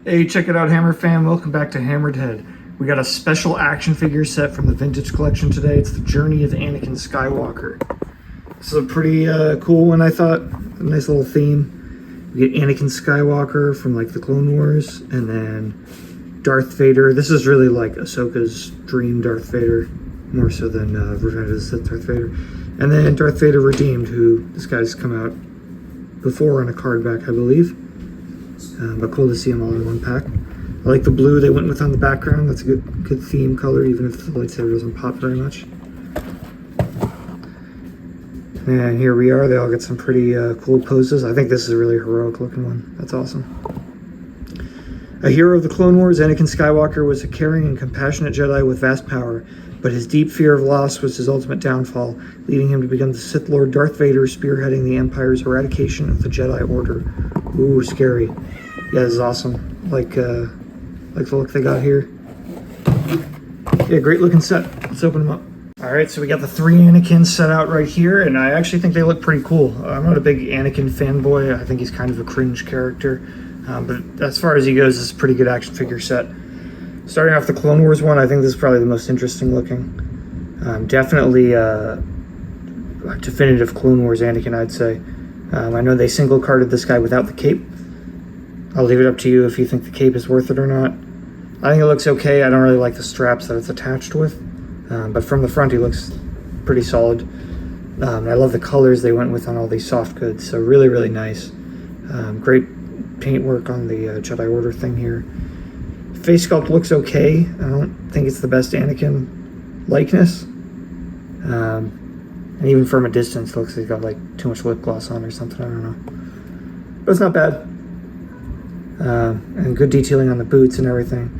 Hey, check it out, Hammer fam. Welcome back to HammeredHead. We got a special action figure set from the vintage collection today. It's the Journey of Anakin Skywalker. This is a pretty cool one, I thought. A nice little theme. We get Anakin Skywalker from like the Clone Wars, and then Darth Vader. This is really like Ahsoka's dream Darth Vader, more so than Revenge of the Sith Darth Vader. And then Darth Vader Redeemed, who this guy's come out before on a card back, I believe. But cool to see them all in one pack. I like the blue they went with on the background. That's a good theme color, even if the lightsaber doesn't pop very much. And here we are. They all get some pretty cool poses. I think this is a really heroic looking one. That's awesome. A hero of the Clone Wars, Anakin Skywalker was a caring and compassionate Jedi with vast power, but his deep fear of loss was his ultimate downfall, leading him to become the Sith Lord Darth Vader, spearheading the Empire's eradication of the Jedi Order. Ooh, scary. Yeah, this is awesome. Like the look they got here. Yeah, great looking set. Let's open them up. All right, so we got the three Anakins set out right here, and I actually think they look pretty cool. I'm not a big Anakin fanboy. I think he's kind of a cringe character. But as far as he goes, it's a pretty good action figure set. Starting off the Clone Wars one, I think this is probably the most interesting looking. Definitely definitive Clone Wars Anakin, I'd say. I know they single carded this guy without the cape. I'll leave it up to you if you think the cape is worth it or not. I think it looks okay. I don't really like the straps that it's attached with. But from the front, he looks pretty solid. I love the colors they went with on all these soft goods. So really, really nice. Great paintwork on the Jedi Order thing here. Face sculpt looks okay. I don't think it's the best Anakin likeness. And even from a distance, it looks like he's got like too much lip gloss on or something. I don't know. But it's not bad. And good detailing on the boots and everything.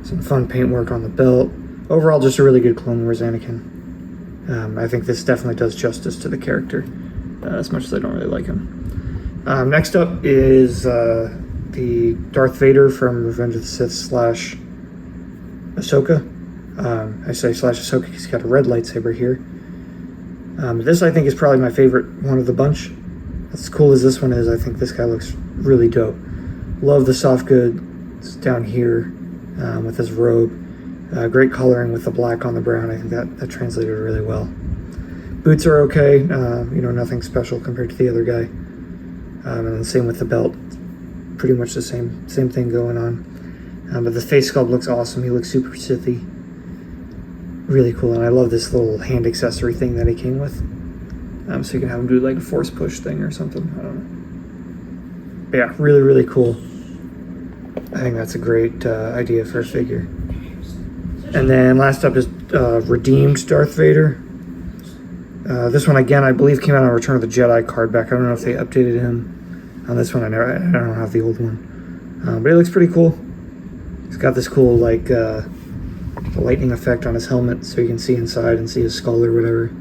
Some fun paintwork on the belt. Overall, just a really good Clone Wars Anakin. I think this definitely does justice to the character, as much as I don't really like him. Next up is the Darth Vader from Revenge of the Sith slash Ahsoka. I say slash Ahsoka because he's got a red lightsaber here. This I think is probably my favorite one of the bunch. As cool as this one is, I think this guy looks really dope. Love the soft goods down here with his robe. Great coloring with the black on the brown. I think that translated really well. Boots are okay. Nothing special compared to the other guy. And then same with the belt. Pretty much the same thing going on. But the face sculpt looks awesome. He looks super Sithy. Really cool. And I love this little hand accessory thing that he came with. So you can have him do like a force push thing or something. I don't know. But yeah, really, really cool. I think that's a great idea for a figure. And then last up is Redeemed Darth Vader. This one, again, I believe came out on Return of the Jedi card back. I don't know if they updated him on this one. I don't have the old one. But he looks pretty cool. He's got this cool, like, the lightning effect on his helmet so you can see inside and see his skull or whatever.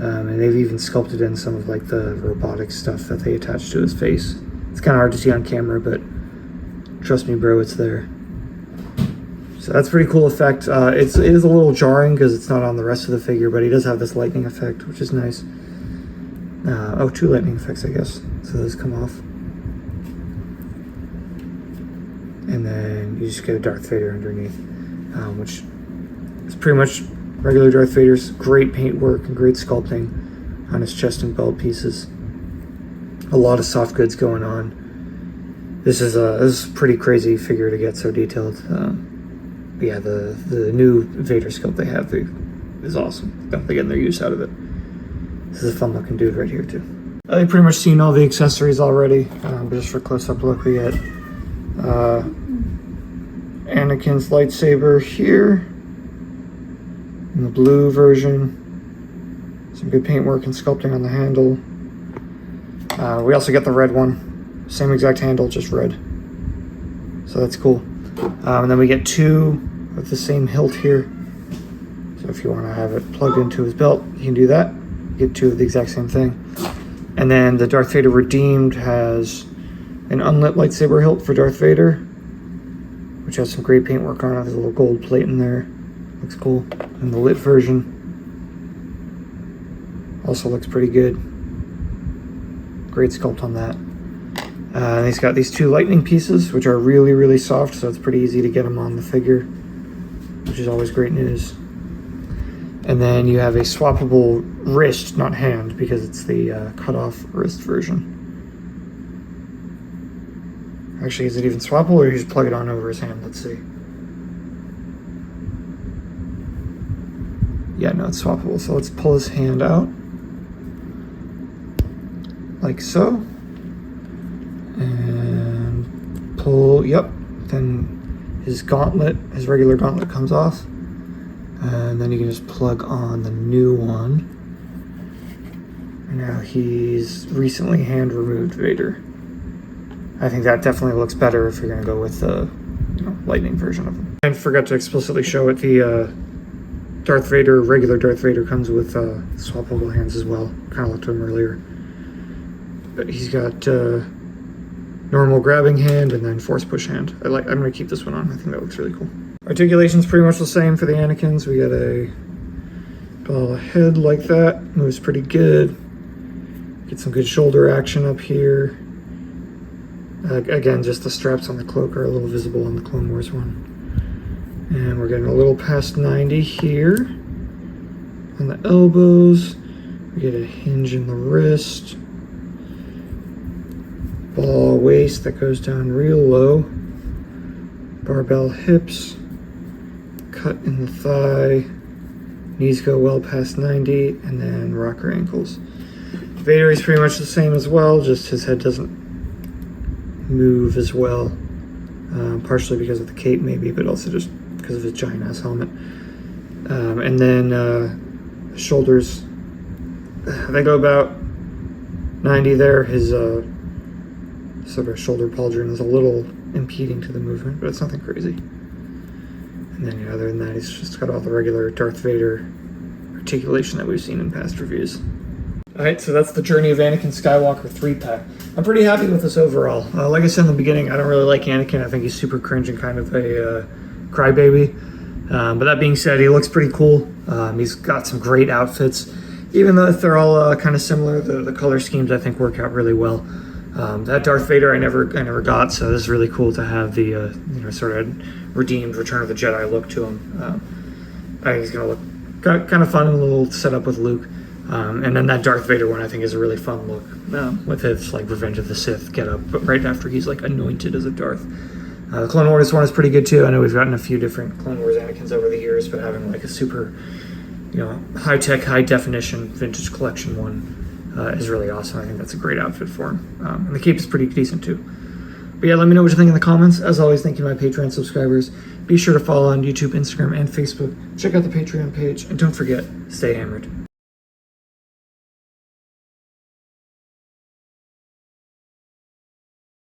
And they've even sculpted in some of, like, the robotic stuff that they attach to his face. It's kind of hard to see on camera, but trust me, bro, it's there. So that's a pretty cool effect. It is a little jarring because it's not on the rest of the figure, but he does have this lightning effect, which is nice. Two lightning effects, I guess. So those come off. And then you just get a Darth Vader underneath, which is pretty much regular Darth Vader's. Great paintwork and great sculpting on his chest and belt pieces. A lot of soft goods going on. This is a pretty crazy figure to get so detailed. But yeah, the new Vader sculpt they have is awesome. They're getting their use out of it. This is a fun looking dude right here too. I've pretty much seen all the accessories already, but just for close-up look, we get Anakin's lightsaber here in the blue version. Some good paintwork and sculpting on the handle. We also get the red one, same exact handle, just red. So that's cool. And then we get two with the same hilt here. So if you want to have it plugged into his belt, you can do that. Get two of the exact same thing. And then the Darth Vader Redeemed has an unlit lightsaber hilt for Darth Vader, which has some great paintwork on it. There's a little gold plate in there. Looks cool. And the lit version also looks pretty good. Great sculpt on that. And he's got these 2 lightning pieces, which are really, really soft, so it's pretty easy to get them on the figure, which is always great news. And then you have a swappable wrist, not hand, because it's the cut-off wrist version. Actually, is it even swappable, or you just plug it on over his hand? Let's see. Yeah, no, it's swappable. So let's pull his hand out, like so. And pull, yep. Then his gauntlet, his regular gauntlet comes off. And then you can just plug on the new one. And now he's recently hand removed Vader. I think that definitely looks better if you're going to go with the lightning version of him. I forgot to explicitly show it. The Darth Vader, regular Darth Vader, comes with swappable hands as well. Kind of looked at him earlier. But he's got normal grabbing hand and then force push hand. I'm going to keep this one on. I think that looks really cool. Articulation's pretty much the same for the Anakins. We got a head like that. Moves pretty good. Get some good shoulder action up here. Again, just the straps on the cloak are a little visible on the Clone Wars one. And we're getting a little past 90 here. On the elbows. We get a hinge in the wrist. Ball waist that goes down real low. Barbell hips. Cut in the thigh. Knees go well past 90. And then rocker ankles. Vader is pretty much the same as well, just his head doesn't move as well. Partially because of the cape maybe, but also just because of his giant ass helmet. And then shoulders, they go about 90 there. His sort of shoulder pauldron is a little impeding to the movement, but it's nothing crazy. And then other than that, he's just got all the regular Darth Vader articulation that we've seen in past reviews. Alright, so that's the Journey of Anakin Skywalker 3-pack. I'm pretty happy with this overall. Like I said in the beginning, I don't really like Anakin. I think he's super cringe and kind of a crybaby. But that being said, he looks pretty cool. He's got some great outfits. Even though if they're all kind of similar, the color schemes I think work out really well. That Darth Vader I never got, so this is really cool to have the sort of redeemed Return of the Jedi look to him. I think he's gonna look kind of fun and a little setup with Luke. And then that Darth Vader one I think is a really fun look with his like Revenge of the Sith get up, but right after he's like anointed as a Darth. The Clone Wars one is pretty good too. I know we've gotten a few different Clone Wars Anakins over the years, but having like a super, high-tech, high-definition vintage collection one is really awesome. I think that's a great outfit for him. And the cape is pretty decent too. But yeah, let me know what you think in the comments. As always, thank you to my Patreon subscribers. Be sure to follow on YouTube, Instagram, and Facebook. Check out the Patreon page, and don't forget, stay hammered.